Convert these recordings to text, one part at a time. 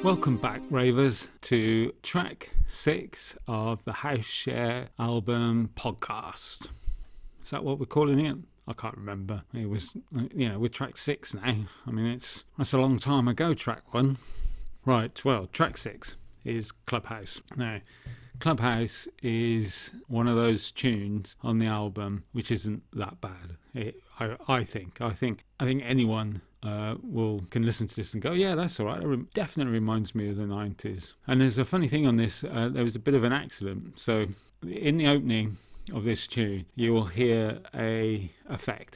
Welcome back, ravers, to track 6 of the House Share album podcast. Is that what we're calling it? I can't remember. It was, we're track 6 now. I mean, that's a long time ago, track 1. Right, well, track 6 is Clubhouse. Now, Clubhouse is one of those tunes on the album which isn't that bad. I think anyone can listen to this and go, yeah, that's all right. It definitely reminds me of the 90s. And there's a funny thing on this. There was a bit of an accident. So in the opening of this tune, you will hear a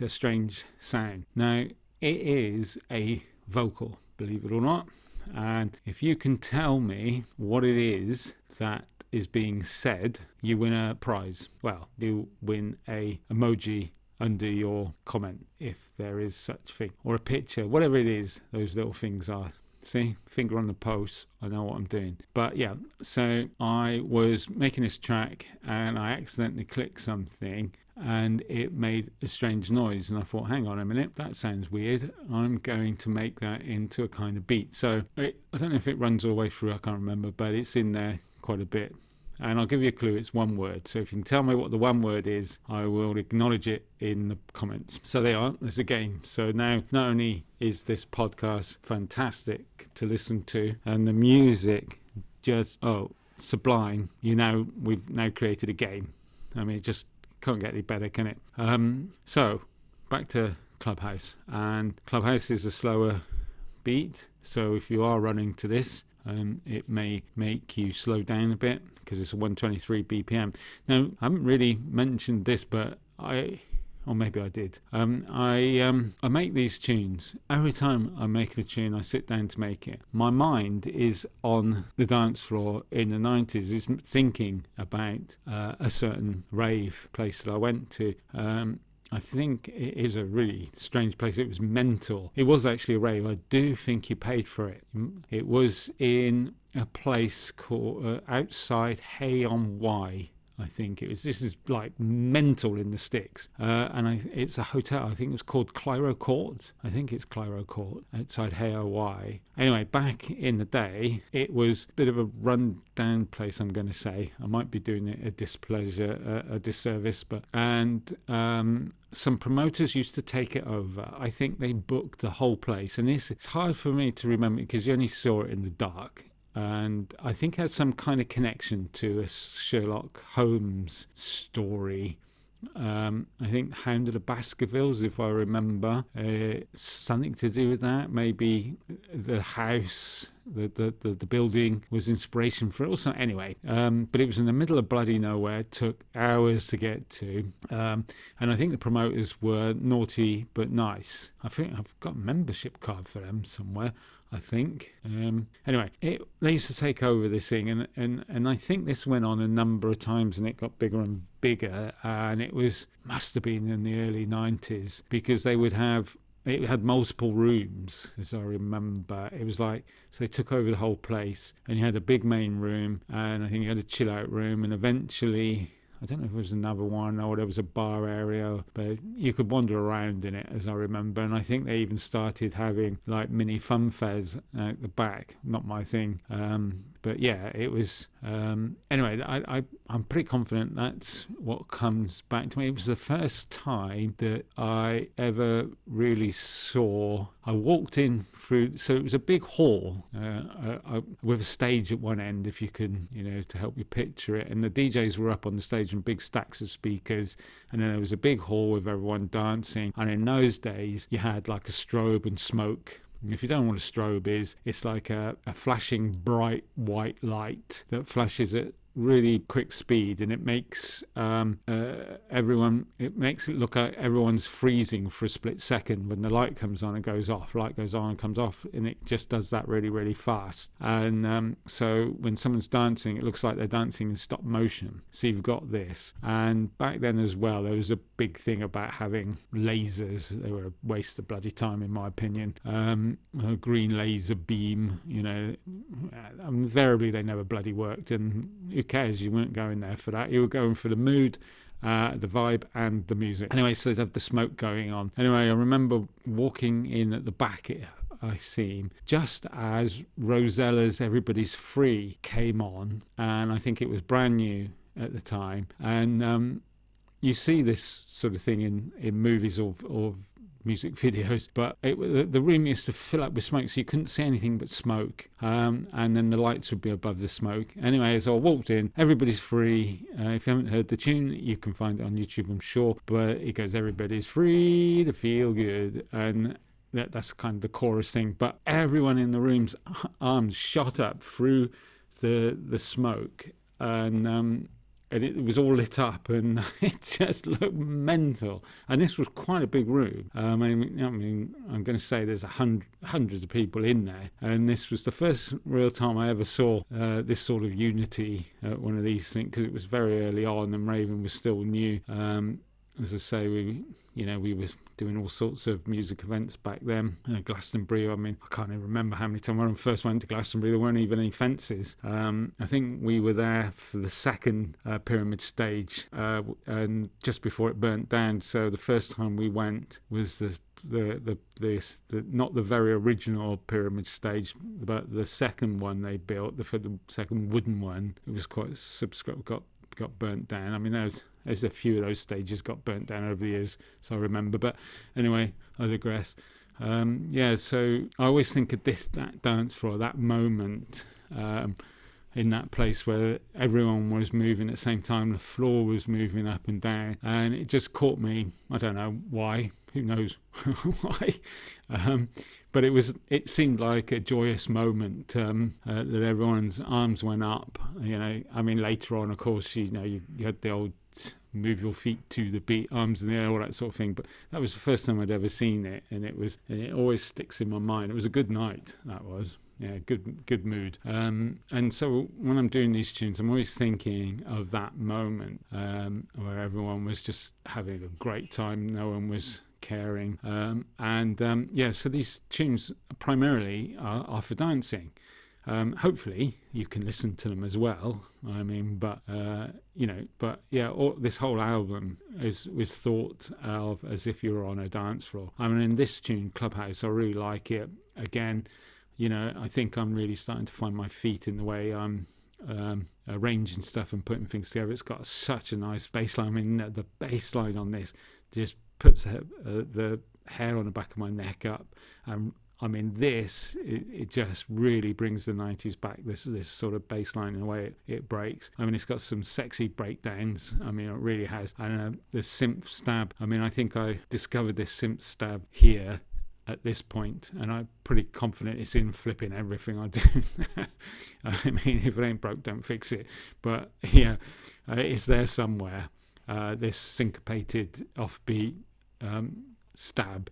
strange sound. Now, it is a vocal, believe it or not. And if you can tell me what it is that is being said, you win a prize. Well, you win a emoji under your comment, if there is such thing, or a picture, whatever it is, those little things are. See, finger on the pulse, I know what I'm doing. But yeah, so I was making this track and I accidentally clicked something and it made a strange noise, and I thought, hang on a minute, that sounds weird. I'm going to make that into a kind of beat. So I don't know if it runs all the way through, I can't remember, but it's in there quite a bit. And I'll give you a clue, it's one word. So if you can tell me what the one word is, I will acknowledge it in the comments. So there's a game. So now, not only is this podcast fantastic to listen to, and the music just, sublime, we've now created a game. I mean, it just can't get any better, can it? So, back to Clubhouse. And Clubhouse is a slower beat. So if you are running to this, it may make you slow down a bit because it's a 123 BPM. Now, I haven't really mentioned this, but or maybe I did. I make these tunes. Every time I make a tune, I sit down to make it. My mind is on the dance floor in the 90s. It's thinking about a certain rave place that I went to. I think it is a really strange place. It was mental. It was actually a rave. I do think you paid for it. It was in a place called outside Hay-on-Wye. I think it was. This is like mental in the sticks, and it's a hotel. I think it was called Cliro Court. I think it's Cliro Court outside Hay-on-Wye. Anyway, back in the day, it was a bit of a run-down place. I'm going to say I might be doing it a disservice, but some promoters used to take it over. I think they booked the whole place, and it's hard for me to remember because you only saw it in the dark. And I think it has some kind of connection to a Sherlock Holmes story. I think Hound of the Baskervilles, if I remember, something to do with that. Maybe the house, the building was inspiration for it or something. Anyway, but it was in the middle of bloody nowhere. It took hours to get to. And I think the promoters were naughty but nice. I think I've got a membership card for them somewhere, I think. Anyway, they used to take over this thing, and I think this went on a number of times, and it got bigger and bigger, and must have been in the early 90s, because it had multiple rooms, as I remember. It was like, so they took over the whole place, and you had a big main room, and I think you had a chill out room, and eventually, I don't know if it was another one or there was a bar area, but you could wander around in it, as I remember. And I think they even started having like mini fun fairs at the back. Not my thing. But yeah, it was. Anyway, I'm pretty confident that's what comes back to me. It was the first time that I ever really saw. I walked in through, so it was a big hall with a stage at one end, if you can, to help you picture it. And the DJs were up on the stage and big stacks of speakers. And then there was a big hall with everyone dancing. And in those days, you had like a strobe and smoke. If you don't know what a strobe is, it's like a flashing bright white light that flashes at really quick speed, and it makes it look like everyone's freezing for a split second when the light comes on and goes off. Light goes on and comes off, and it just does that really, really fast. And so when someone's dancing, it looks like they're dancing in stop motion. So you've got this. And back then as well, there was a big thing about having lasers. They were a waste of bloody time, in my opinion. A green laser beam, invariably they never bloody worked, and who cares? You weren't going there for that. You were going for the mood, the vibe, and the music. Anyway, so they'd have the smoke going on. Anyway, I remember walking in at the back I seem, just as Rosella's Everybody's Free came on, and I think it was brand new at the time. And you see this sort of thing in movies or music videos, but the room used to fill up with smoke, so you couldn't see anything but smoke, and then the lights would be above the smoke. Anyway, as I walked in, Everybody's Free. If you haven't heard the tune, you can find it on YouTube, I'm sure, but it goes, everybody's free to feel good, and that's kind of the chorus thing. But everyone in the room's arms shot up through the smoke, and it was all lit up, and it just looked mental. And this was quite a big room. I mean, I'm going to say there's hundreds of people in there, and this was the first real time I ever saw this sort of unity at one of these things, because it was very early on, and Raven was still new. As I say, we were doing all sorts of music events back then. Glastonbury, I mean, I can't even remember how many times when I first went to Glastonbury, there weren't even any fences. I think we were there for the second pyramid stage, and just before it burnt down. So the first time we went was the not the very original pyramid stage, but the second one they built, the second wooden one. It was quite got burnt down. I mean, there's a few of those stages got burnt down over the years, so I remember. But anyway, I digress. So I always think of that dance floor, that moment in that place where everyone was moving at the same time, the floor was moving up and down, and it just caught me. I don't know why. Who knows why? But it seemed like a joyous moment, that everyone's arms went up. I mean, later on, of course, you had the old move your feet to the beat, arms in the air, all that sort of thing. But that was the first time I'd ever seen it, and it always sticks in my mind. It was a good night, that was. Yeah, good mood. And so when I'm doing these tunes, I'm always thinking of that moment where everyone was just having a great time. No one was caring. So these tunes primarily are for dancing. Hopefully you can listen to them as well. I mean, this whole album was thought of as if you were on a dance floor. I mean, in this tune, Clubhouse, I really like it. Again, I think I'm really starting to find my feet in the way I'm arranging stuff and putting things together. It's got such a nice bass line. I mean, the bass line on this just puts the hair on the back of my neck up. I mean, it just really brings the 90s back. This sort of bass line in the way it breaks. I mean, it's got some sexy breakdowns. I mean, it really has. And the synth stab. I mean, I think I discovered this synth stab here at this point, and I'm pretty confident it's in flipping everything I do. I mean, if it ain't broke, don't fix it. But yeah, it's there somewhere. This syncopated offbeat stab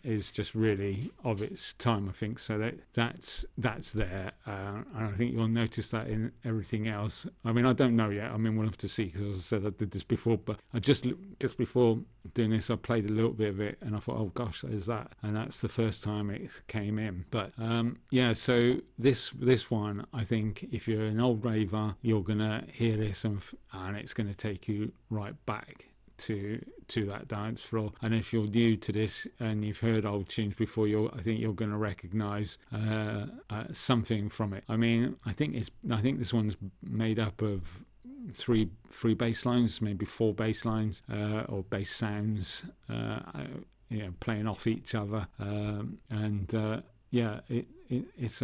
is just really of its time, I think. So that's there, and I think you'll notice that in everything else. I mean, I don't know yet. I mean, we'll have to see, because as I said, I did this before, but I just before doing this, I played a little bit of it, and I thought, oh gosh, there's that, and that's the first time it came in. But so this one, I think if you're an old raver, you're gonna hear this and it's gonna take you right back to that dance floor. And if you're new to this and you've heard old tunes before, I think you're going to recognise something from it. I mean, I think this one's made up of three bass lines, maybe four bass lines, or bass sounds, playing off each other, it's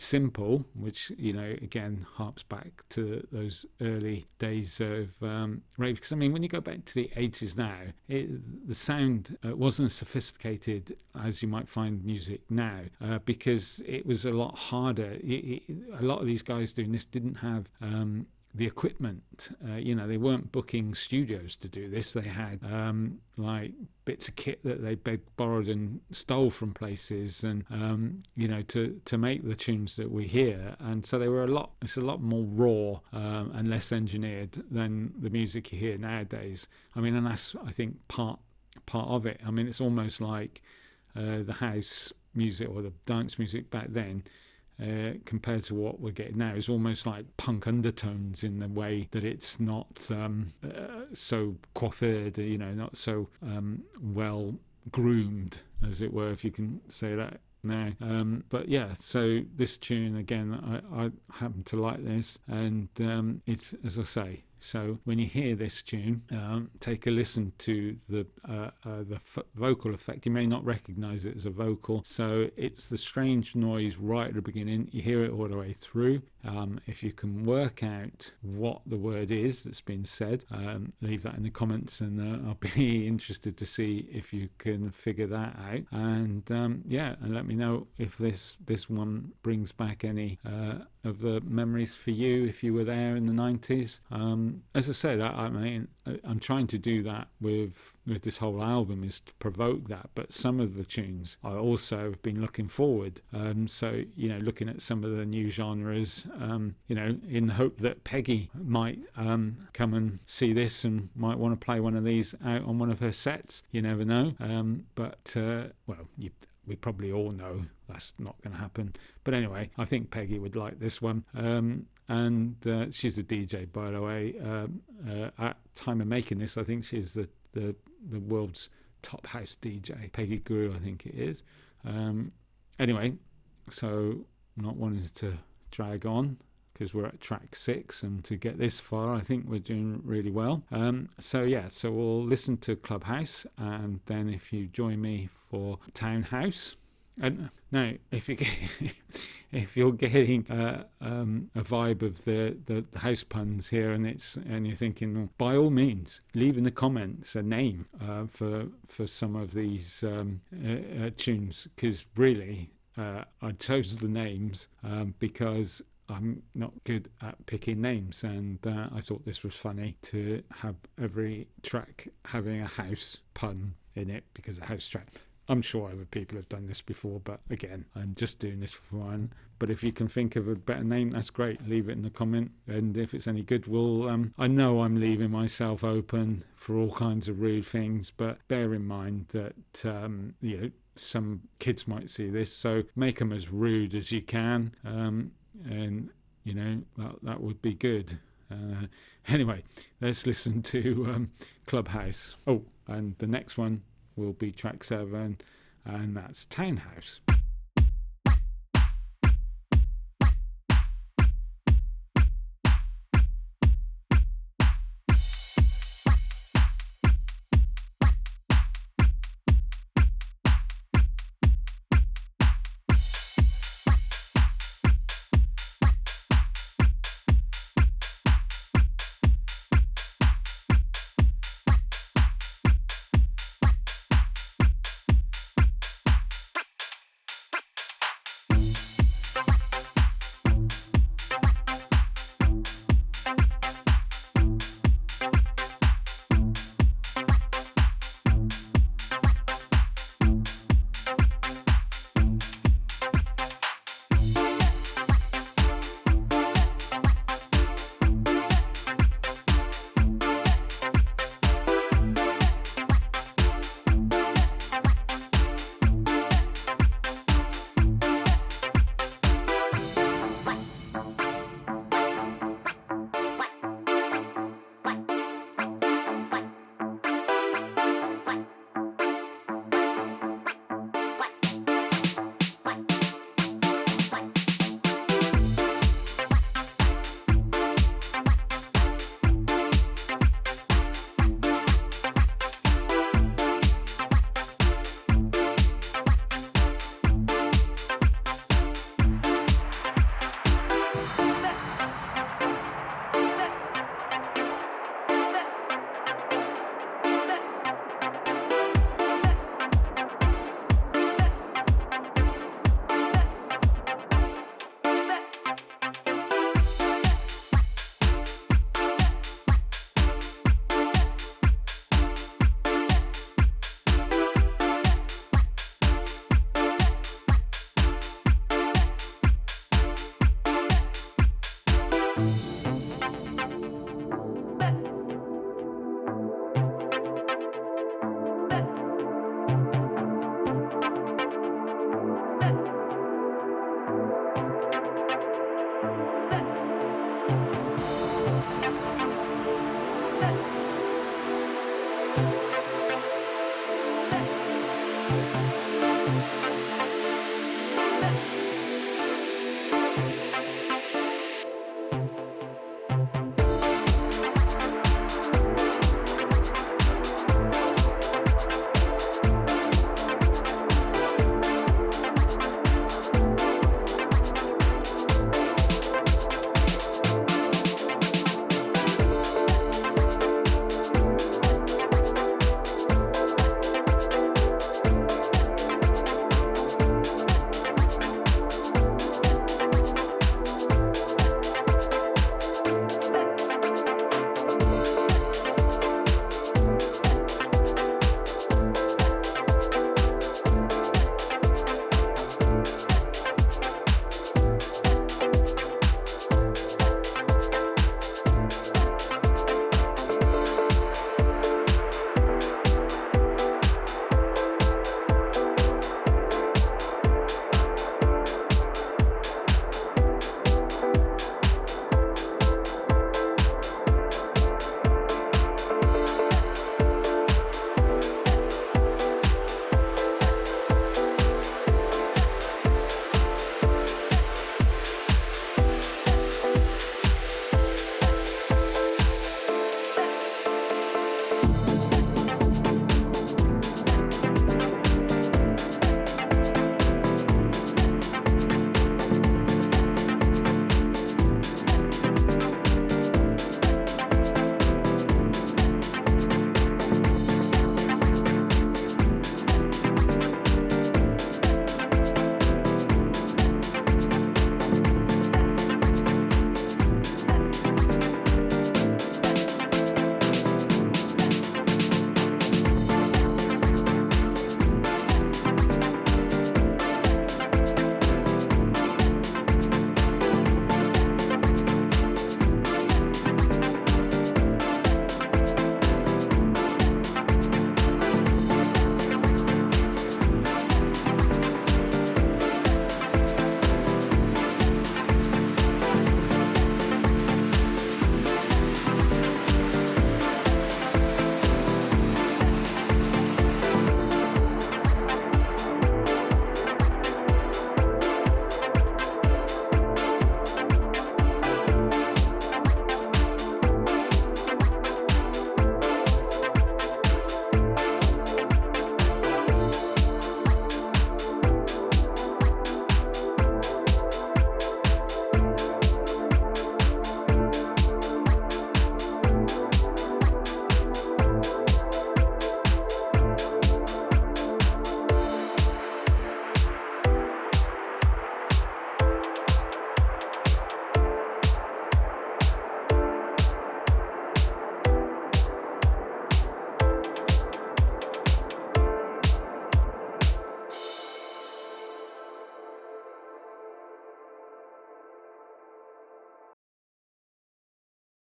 simple, which again harps back to those early days of rave. Because I mean, when you go back to the 80s now, the sound wasn't as sophisticated as you might find music now, because it was a lot harder. A lot of these guys doing this didn't have the equipment. They weren't booking studios to do this. They had like bits of kit that they borrowed and stole from places, and to make the tunes that we hear. And so they were it's a lot more raw and less engineered than the music you hear nowadays. I mean, and that's, I think, part of it. I mean, it's almost like the house music or the dance music back then, compared to what we're getting now, is almost like punk undertones in the way that it's not so coiffured, not so well groomed, as it were, if you can say that now. But yeah, so this tune again, I happen to like this, and it's, as I say, so when you hear this tune, take a listen to the vocal effect. You may not recognize it as a vocal, so it's the strange noise right at the beginning. You hear it all the way through. If you can work out what the word is that's been said, leave that in the comments, and I'll be interested to see if you can figure that out. And and let me know if this one brings back any of the memories for you if you were there in the 90s. As I said, I mean, I'm trying to do that with this whole album, is to provoke that, but some of the tunes I also have been looking forward. So, looking at some of the new genres, in the hope that Peggy might come and see this and might want to play one of these out on one of her sets. You never know. We probably all know that's not going to happen. But anyway, I think Peggy would like this one. And she's a DJ, by the way. At time of making this, I think she's the world's top house DJ. Peggy Guru, I think it is. Anyway, so not wanting to drag on, because we're at track 6, and to get this far, I think we're doing really well. So we'll listen to Clubhouse, and then if you join me for Townhouse. And now, if you're getting a vibe of the house puns here, and you're thinking, well, by all means, leave in the comments a name for some of these tunes, because really I chose the names because I'm not good at picking names, and I thought this was funny to have every track having a house pun in it, because a house track. I'm sure other people have done this before, but again, I'm just doing this for fun. But if you can think of a better name, that's great. Leave it in the comment, and if it's any good, I know I'm leaving myself open for all kinds of rude things, but bear in mind that some kids might see this, so make them as rude as you can, and that would be good. Anyway, let's listen to Clubhouse. Oh, and the next one will be track 7, and that's Townhouse.